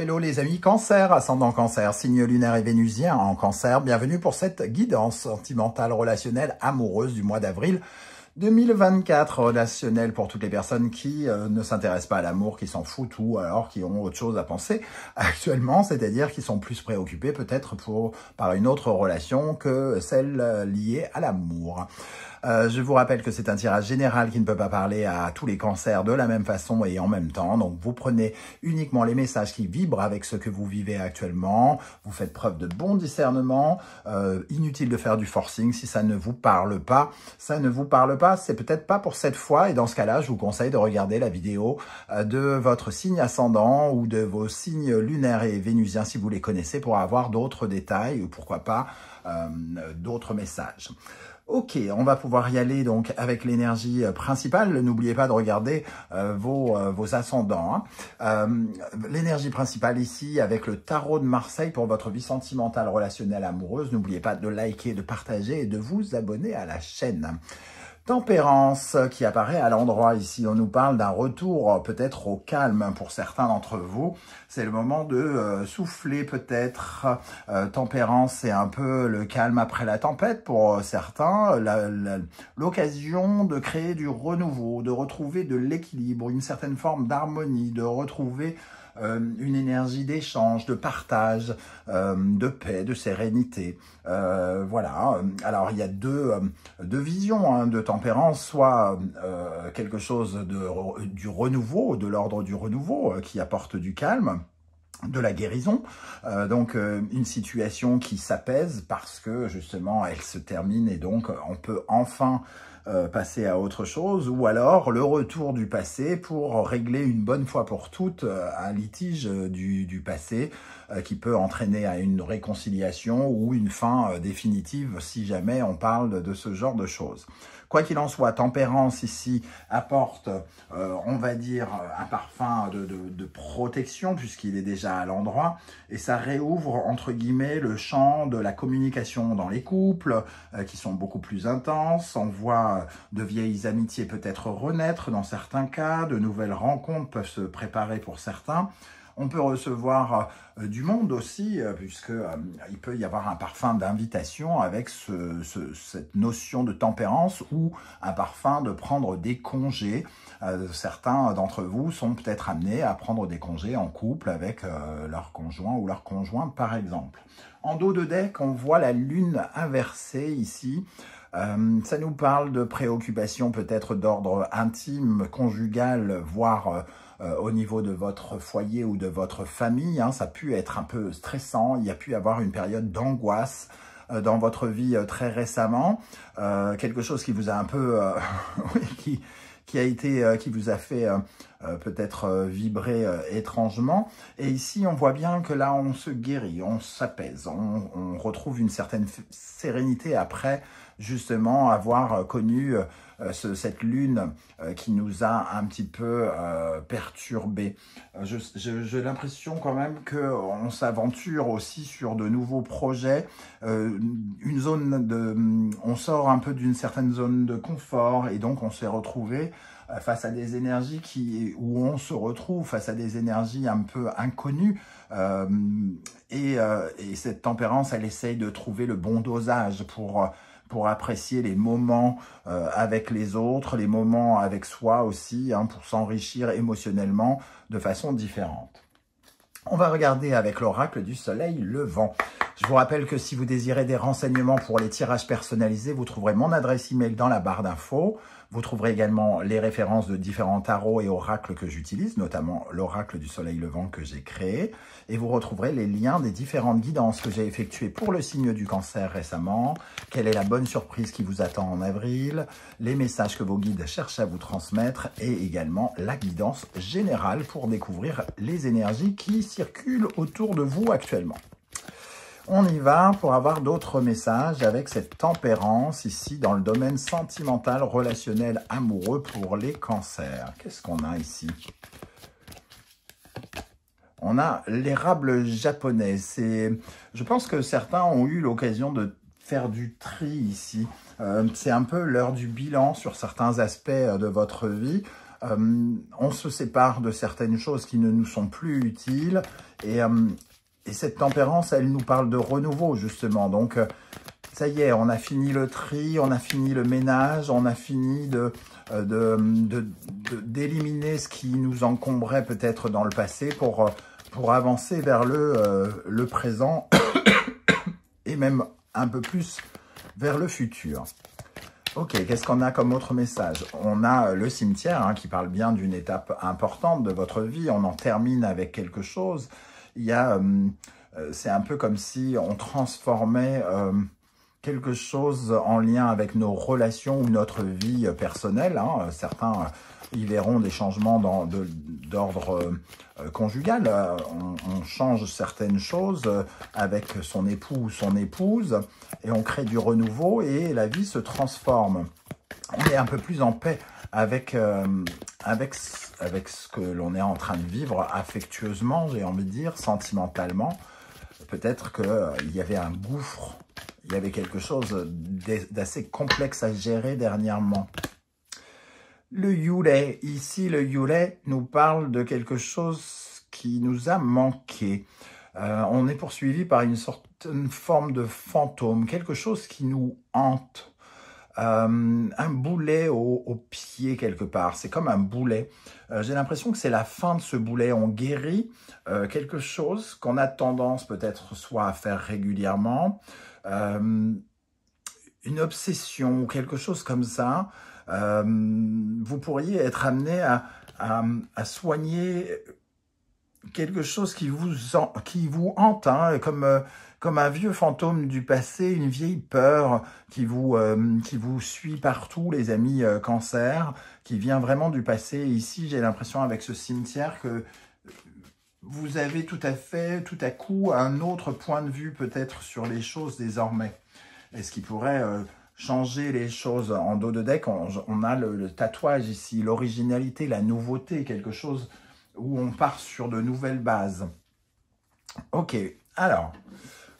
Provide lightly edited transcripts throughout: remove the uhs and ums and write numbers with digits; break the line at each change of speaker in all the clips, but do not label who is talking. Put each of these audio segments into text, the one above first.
hello les amis Cancer, ascendant Cancer, signe lunaire et vénusien en Cancer. Bienvenue pour cette guidance sentimentale, relationnelle, amoureuse du mois d'avril 2024. Relationnelle pour toutes les personnes qui ne s'intéressent pas à l'amour, qui s'en foutent ou alors qui ont autre chose à penser actuellement, c'est-à-dire qui sont plus préoccupés peut-être par une autre relation que celle liée à l'amour. Je vous rappelle que c'est un tirage général qui ne peut pas parler à tous les cancers de la même façon et en même temps. Donc, vous prenez uniquement les messages qui vibrent avec ce que vous vivez actuellement. Vous faites preuve de bon discernement. Inutile de faire du forcing. Si ça ne vous parle pas, ça ne vous parle pas. C'est peut-être pas pour cette fois. Et dans ce cas-là, je vous conseille de regarder la vidéo de votre signe ascendant ou de vos signes lunaires et vénusiens si vous les connaissez pour avoir d'autres détails ou pourquoi pas d'autres messages. Ok, on va pouvoir y aller donc avec l'énergie principale. N'oubliez pas de regarder vos ascendants. L'énergie principale ici avec le tarot de Marseille pour votre vie sentimentale, relationnelle, amoureuse. N'oubliez pas de liker, de partager et de vous abonner à la chaîne. Tempérance qui apparaît à l'endroit ici. On nous parle d'un retour peut-être au calme pour certains d'entre vous. C'est le moment de souffler peut-être. Tempérance, c'est un peu le calme après la tempête pour certains. L'occasion de créer du renouveau, de retrouver de l'équilibre, une certaine forme d'harmonie, de retrouver une énergie d'échange, de partage, de paix, de sérénité. Voilà. Alors, il y a deux visions de tempérance, soit quelque chose du renouveau, de l'ordre du renouveau, qui apporte du calme, de la guérison, donc une situation qui s'apaise parce que justement elle se termine et donc on peut enfin passer à autre chose, ou alors le retour du passé pour régler une bonne fois pour toutes un litige du passé qui peut entraîner à une réconciliation ou une fin définitive si jamais on parle de ce genre de choses. Quoi qu'il en soit, tempérance ici apporte, on va dire, un parfum de protection puisqu'il est déjà à l'endroit et ça réouvre, entre guillemets, le champ de la communication dans les couples qui sont beaucoup plus intenses. On voit de vieilles amitiés peut-être renaître dans certains cas, de nouvelles rencontres peuvent se préparer pour certains. On peut recevoir du monde aussi, puisque il peut y avoir un parfum d'invitation avec cette notion de tempérance ou un parfum de prendre des congés. Certains d'entre vous sont peut-être amenés à prendre des congés en couple avec leur conjoint ou leur conjointe, par exemple. En dos de deck, on voit la lune inversée ici. Ça nous parle de préoccupations peut-être d'ordre intime, conjugal, voire au niveau de votre foyer ou de votre famille. Hein, ça a pu être un peu stressant, il y a pu y avoir une période d'angoisse dans votre vie très récemment. Quelque chose qui vous a un peu... qui vous a fait peut-être vibrer étrangement. Et ici, on voit bien que là, on se guérit, on s'apaise, on retrouve une certaine sérénité après justement avoir connu cette lune qui nous a un petit peu perturbés. J'ai l'impression quand même qu'on s'aventure aussi sur de nouveaux projets, une zone on sort un peu d'une certaine zone de confort et donc on s'est retrouvé face à des énergies où on se retrouve face à des énergies un peu inconnues et cette tempérance, elle essaye de trouver le bon dosage pour apprécier les moments avec les autres, les moments avec soi aussi, hein, pour s'enrichir émotionnellement de façon différente. On va regarder avec l'oracle du soleil levant. Je vous rappelle que si vous désirez des renseignements pour les tirages personnalisés, vous trouverez mon adresse email dans la barre d'infos. Vous trouverez également les références de différents tarots et oracles que j'utilise, notamment l'oracle du soleil levant que j'ai créé. Et vous retrouverez les liens des différentes guidances que j'ai effectuées pour le signe du cancer récemment, quelle est la bonne surprise qui vous attend en avril, les messages que vos guides cherchent à vous transmettre et également la guidance générale pour découvrir les énergies qui circulent autour de vous actuellement. On y va pour avoir d'autres messages avec cette tempérance ici dans le domaine sentimental, relationnel, amoureux pour les cancers. Qu'est-ce qu'on a ici? On a l'érable japonais. Je pense que certains ont eu l'occasion de faire du tri ici. C'est un peu l'heure du bilan sur certains aspects de votre vie. On se sépare de certaines choses qui ne nous sont plus utiles. Et cette tempérance, elle nous parle de renouveau, justement. Donc, ça y est, on a fini le tri, on a fini le ménage, on a fini d'éliminer ce qui nous encombrait peut-être dans le passé pour avancer vers le présent et même un peu plus vers le futur. Ok, qu'est-ce qu'on a comme autre message? On a le cimetière hein, qui parle bien d'une étape importante de votre vie. On en termine avec quelque chose. Il y a, c'est un peu comme si on transformait quelque chose en lien avec nos relations ou notre vie personnelle. Hein. Certains y verront des changements d'ordre conjugal. On change certaines choses avec son époux ou son épouse et on crée du renouveau et la vie se transforme. On est un peu plus en paix avec ce que l'on est en train de vivre affectueusement, j'ai envie de dire, sentimentalement. Peut-être qu'il y avait un gouffre, il y avait quelque chose d'assez complexe à gérer dernièrement. Le Yule, ici le Yule nous parle de quelque chose qui nous a manqué. On est poursuivi par une forme de fantôme, quelque chose qui nous hante. Un boulet au pied quelque part, c'est comme un boulet. J'ai l'impression que c'est la fin de ce boulet. On guérit quelque chose qu'on a tendance peut-être soit à faire régulièrement, une obsession ou quelque chose comme ça. Vous pourriez être amené à soigner quelque chose qui vous hante, hein, comme un vieux fantôme du passé, une vieille peur qui vous suit partout, les amis cancer, qui vient vraiment du passé. Et ici, j'ai l'impression avec ce cimetière que vous avez tout à coup, un autre point de vue peut-être sur les choses désormais. Et ce qui pourrait changer les choses. En dos de deck, on a le tatouage ici, l'originalité, la nouveauté, quelque chose où on part sur de nouvelles bases. Ok, alors,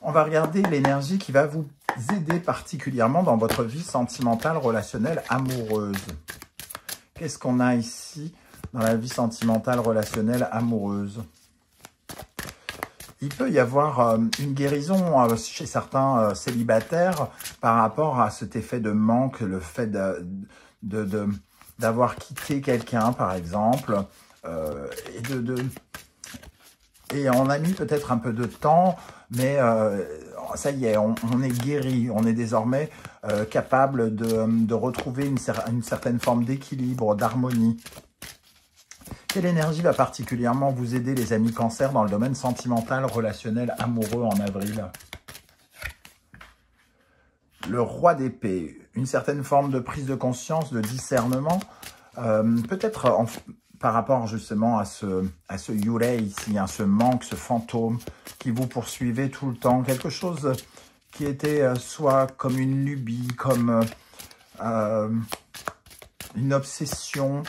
on va regarder l'énergie qui va vous aider particulièrement dans votre vie sentimentale, relationnelle, amoureuse. Qu'est-ce qu'on a ici dans la vie sentimentale, relationnelle, amoureuse? Il peut y avoir une guérison chez certains célibataires par rapport à cet effet de manque, le fait d'avoir quitté quelqu'un, par exemple, et on a mis peut-être un peu de temps, mais ça y est, on est guéri, on est désormais capable de retrouver une certaine forme d'équilibre, d'harmonie. Quelle énergie va particulièrement vous aider, les amis cancer, dans le domaine sentimental, relationnel, amoureux en avril? Le roi d'épée, une certaine forme de prise de conscience, de discernement, peut-être par rapport justement à ce Yule ici, hein, ce manque, ce fantôme qui vous poursuivait tout le temps, quelque chose qui était soit comme une lubie, comme une obsession,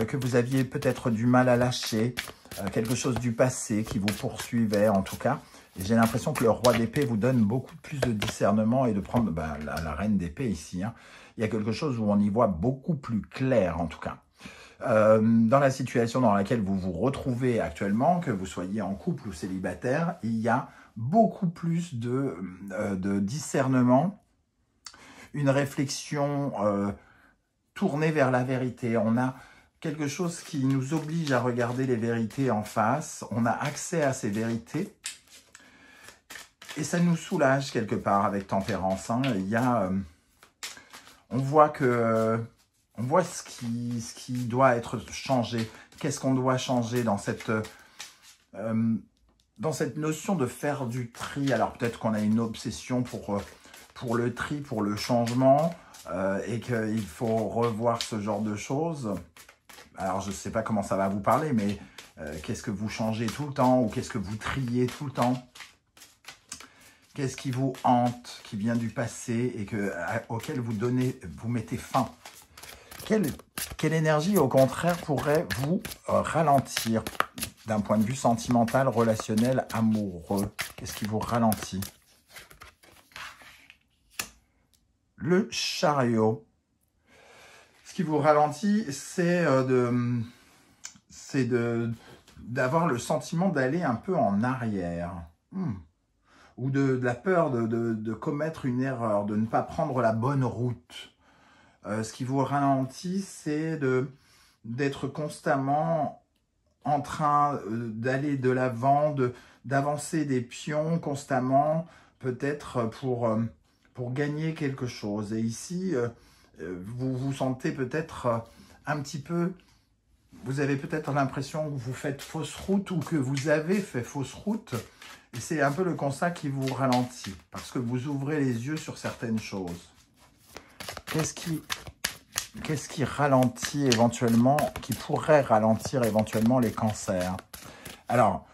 que vous aviez peut-être du mal à lâcher, quelque chose du passé qui vous poursuivait en tout cas. Et j'ai l'impression que le roi d'épée vous donne beaucoup plus de discernement et de prendre la reine d'épée ici. Hein. Il y a quelque chose où on y voit beaucoup plus clair en tout cas. Dans la situation dans laquelle vous vous retrouvez actuellement, que vous soyez en couple ou célibataire, il y a beaucoup plus de discernement, une réflexion tournée vers la vérité. On a quelque chose qui nous oblige à regarder les vérités en face. On a accès à ces vérités. Et ça nous soulage quelque part avec tempérance. Hein. Il y a, on voit ce qui doit être changé. Qu'est-ce qu'on doit changer dans cette notion de faire du tri. Alors peut-être qu'on a une obsession pour le tri, pour le changement, et qu'il faut revoir ce genre de choses. Alors, je ne sais pas comment ça va vous parler, mais qu'est-ce que vous changez tout le temps ou qu'est-ce que vous triez tout le temps? Qu'est-ce qui vous hante, qui vient du passé et auquel vous mettez fin? Quelle énergie, au contraire, pourrait vous ralentir d'un point de vue sentimental, relationnel, amoureux? Qu'est-ce qui vous ralentit? Le chariot. Ce qui vous ralentit, c'est d'avoir le sentiment d'aller un peu en arrière. Ou de la peur de commettre une erreur, de ne pas prendre la bonne route. Ce qui vous ralentit, c'est d'être constamment en train d'aller de l'avant, d'avancer des pions constamment, peut-être pour gagner quelque chose. Et ici, vous vous sentez peut-être un petit peu, vous avez peut-être l'impression que vous faites fausse route ou que vous avez fait fausse route. Et c'est un peu le constat qui vous ralentit, parce que vous ouvrez les yeux sur certaines choses. Qu'est-ce qui ralentit éventuellement, qui pourrait ralentir éventuellement les cancers? Alors,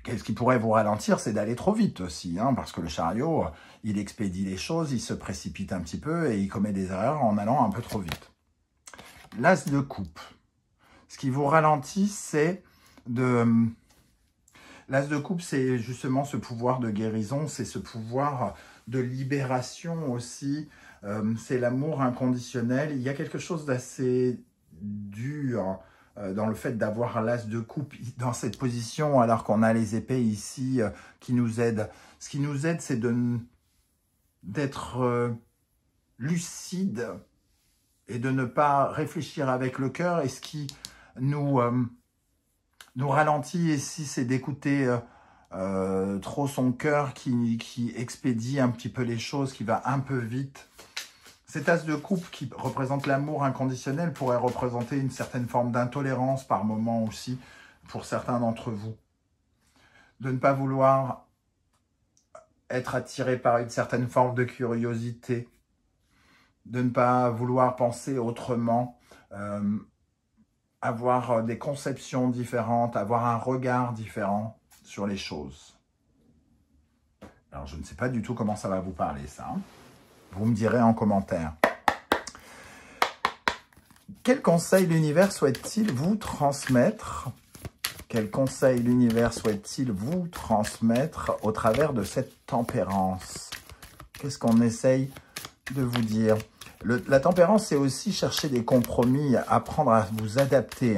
qu'est-ce qui pourrait vous ralentir? C'est d'aller trop vite aussi, hein, parce que le chariot, il expédie les choses, il se précipite un petit peu et il commet des erreurs en allant un peu trop vite. L'as de coupe. Ce qui vous ralentit, c'est L'as de coupe, c'est justement ce pouvoir de guérison, c'est ce pouvoir de libération aussi, c'est l'amour inconditionnel. Il y a quelque chose d'assez dur dans le fait d'avoir l'as de coupe dans cette position, alors qu'on a les épées ici qui nous aident. Ce qui nous aide, c'est d'être lucide et de ne pas réfléchir avec le cœur. Et ce qui nous ralentit ici, c'est d'écouter trop son cœur qui expédie un petit peu les choses, qui va un peu vite. Cet as de coupe qui représente l'amour inconditionnel pourrait représenter une certaine forme d'intolérance par moment aussi pour certains d'entre vous. De ne pas vouloir être attiré par une certaine forme de curiosité, de ne pas vouloir penser autrement, avoir des conceptions différentes, avoir un regard différent sur les choses. Alors, je ne sais pas du tout comment ça va vous parler, ça. Hein. Vous me direz en commentaire. Quel conseil l'univers souhaite-t-il vous transmettre? Quel conseil l'univers souhaite-t-il vous transmettre au travers de cette tempérance? Qu'est-ce qu'on essaye de vous dire? La tempérance, c'est aussi chercher des compromis, apprendre à vous adapter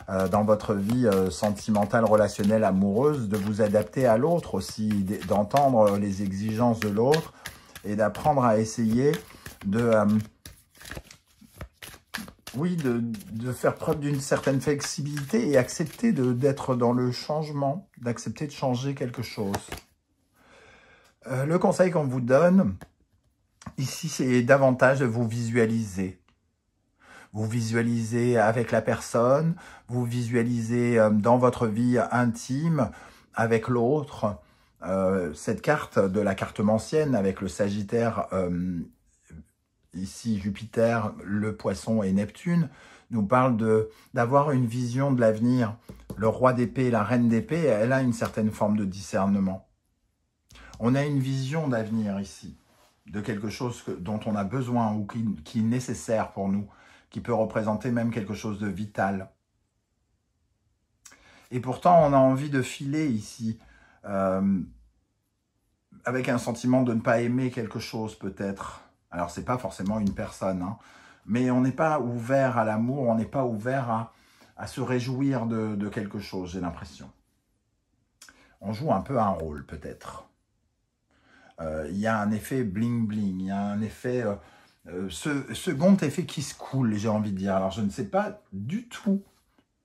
dans votre vie sentimentale, relationnelle, amoureuse, de vous adapter à l'autre aussi, d'entendre les exigences de l'autre et d'apprendre à essayer de faire preuve d'une certaine flexibilité et accepter d'être dans le changement, d'accepter de changer quelque chose. Le conseil qu'on vous donne ici, c'est davantage de vous visualiser. Vous visualisez avec la personne, vous visualisez dans votre vie intime avec l'autre. Cette carte de la cartomancienne avec le Sagittaire, ici Jupiter, le Poisson et Neptune, nous parle d'avoir une vision de l'avenir. Le roi d'épée et la reine d'épée, elle a une certaine forme de discernement. On a une vision d'avenir ici, de quelque chose dont on a besoin ou qui est nécessaire pour nous, qui peut représenter même quelque chose de vital. Et pourtant, on a envie de filer ici, avec un sentiment de ne pas aimer quelque chose peut-être. Alors, ce n'est pas forcément une personne, hein, mais on n'est pas ouvert à l'amour, on n'est pas ouvert à se réjouir de quelque chose, j'ai l'impression. On joue un peu un rôle peut-être. Il y a un effet bling-bling, il y a un effet, second effet qui se coule, j'ai envie de dire. Alors, je ne sais pas du tout,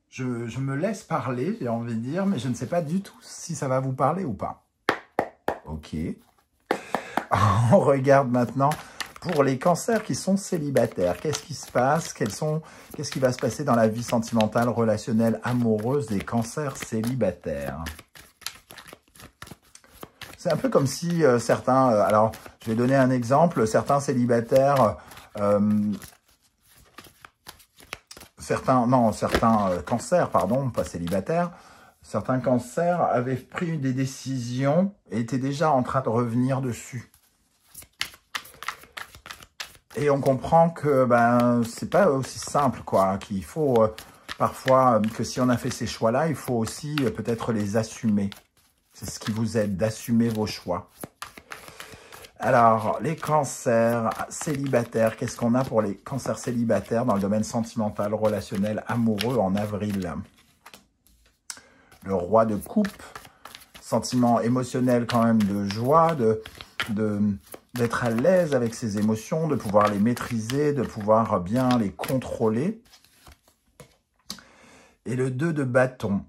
je me laisse parler, j'ai envie de dire, mais je ne sais pas du tout si ça va vous parler ou pas. Ok. On regarde maintenant pour les cancers qui sont célibataires. Qu'est-ce qui se passe? Qu'est-ce qui va se passer dans la vie sentimentale, relationnelle, amoureuse des cancers célibataires? C'est un peu comme si certains, alors je vais donner un exemple, certains célibataires, certains cancers, pardon, pas célibataires, certains cancers avaient pris des décisions et étaient déjà en train de revenir dessus. Et on comprend que c'est pas aussi simple, quoi, qu'il faut parfois que si on a fait ces choix-là, il faut aussi peut-être les assumer. C'est ce qui vous aide, d'assumer vos choix. Alors, les cancers célibataires, qu'est-ce qu'on a pour les cancers célibataires dans le domaine sentimental, relationnel, amoureux en avril? Le roi de coupe, sentiment émotionnel quand même de joie, d'être à l'aise avec ses émotions, de pouvoir les maîtriser, de pouvoir bien les contrôler. Et le 2 de bâton.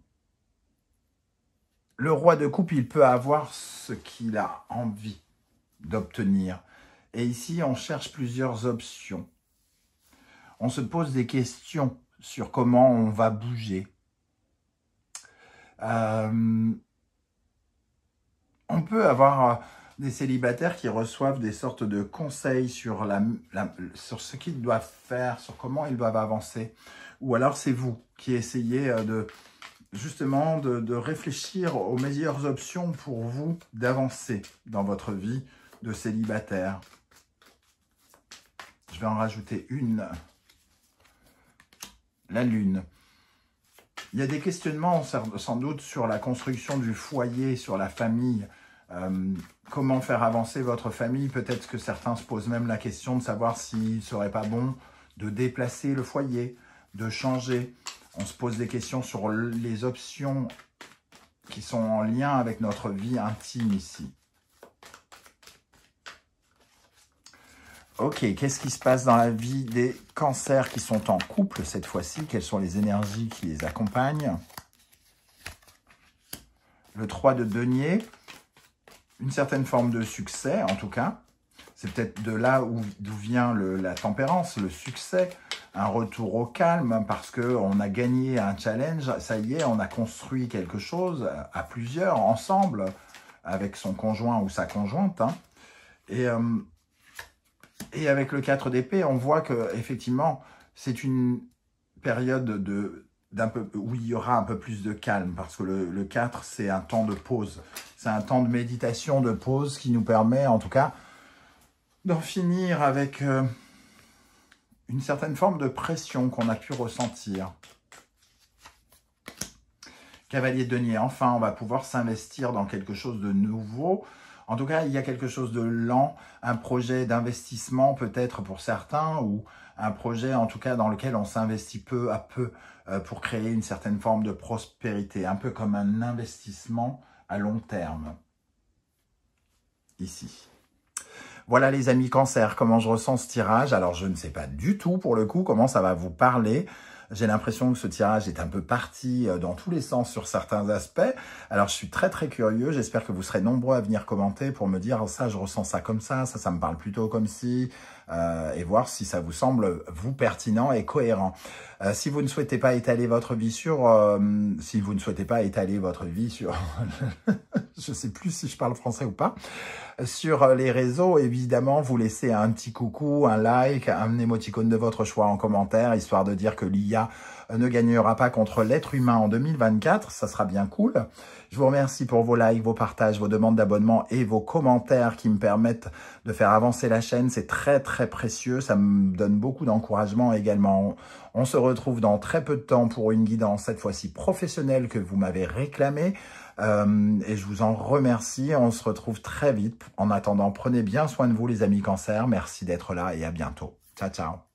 Le roi de coupe, il peut avoir ce qu'il a envie d'obtenir. Et ici, on cherche plusieurs options. On se pose des questions sur comment on va bouger. On peut avoir des célibataires qui reçoivent des sortes de conseils sur, sur ce qu'ils doivent faire, sur comment ils doivent avancer. Ou alors c'est vous qui essayez justement de réfléchir aux meilleures options pour vous d'avancer dans votre vie de célibataire. Je vais en rajouter une. La lune. Il y a des questionnements sans doute sur la construction du foyer, sur la famille. Comment faire avancer votre famille? Peut-être que certains se posent même la question de savoir s'il ne serait pas bon de déplacer le foyer, de changer. On se pose des questions sur les options qui sont en lien avec notre vie intime ici. Ok, qu'est-ce qui se passe dans la vie des cancers qui sont en couple cette fois-ci? Quelles sont les énergies qui les accompagnent? Le 3 de denier, une certaine forme de succès en tout cas. C'est peut-être de là d'où vient la tempérance, le succès, un retour au calme parce qu'on a gagné un challenge. Ça y est, on a construit quelque chose à plusieurs, ensemble, avec son conjoint ou sa conjointe. Hein. Et avec le 4 d'épée, on voit que effectivement, c'est une période où il y aura un peu plus de calme, parce que le 4, c'est un temps de pause. C'est un temps de méditation, de pause, qui nous permet, en tout cas, d'en finir avec une certaine forme de pression qu'on a pu ressentir. Cavalier de denier, enfin, on va pouvoir s'investir dans quelque chose de nouveau. En tout cas, il y a quelque chose de lent, un projet d'investissement peut-être pour certains, ou un projet en tout cas dans lequel on s'investit peu à peu pour créer une certaine forme de prospérité, un peu comme un investissement à long terme, ici. Voilà les amis Cancer, comment je ressens ce tirage. Alors je ne sais pas du tout pour le coup comment ça va vous parler. J'ai l'impression que ce tirage est un peu parti dans tous les sens sur certains aspects. Alors, je suis très, très curieux. J'espère que vous serez nombreux à venir commenter pour me dire « ça, je ressens ça comme ça me parle plutôt comme si et voir si ça vous semble, vous, pertinent et cohérent. Si vous ne souhaitez pas étaler votre vie sur... je sais plus si je parle français ou pas. Sur les réseaux, évidemment, vous laissez un petit coucou, un like, un émoticône de votre choix en commentaire, histoire de dire que l'IA ne gagnera pas contre l'être humain en 2024. Ça sera bien cool. Je vous remercie pour vos likes, vos partages, vos demandes d'abonnement et vos commentaires qui me permettent de faire avancer la chaîne. C'est très, très précieux. Ça me donne beaucoup d'encouragement également. On se retrouve dans très peu de temps pour une guidance, cette fois-ci professionnelle, que vous m'avez réclamée. Et je vous en remercie. On se retrouve très vite. En attendant, prenez bien soin de vous les amis Cancer. Merci d'être là et à bientôt. Ciao, ciao.